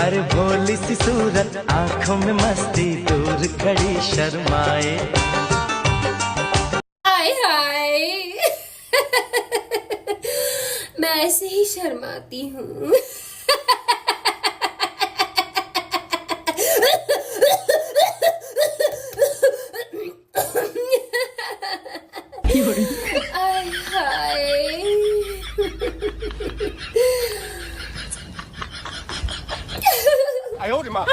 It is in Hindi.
अरे भोली सी सूरत, आंखों में मस्ती, दूर खड़ी शर्माए। हाय हाय मैं ऐसे ही शर्माती हूँ। हाय हाय 哎呦我的妈！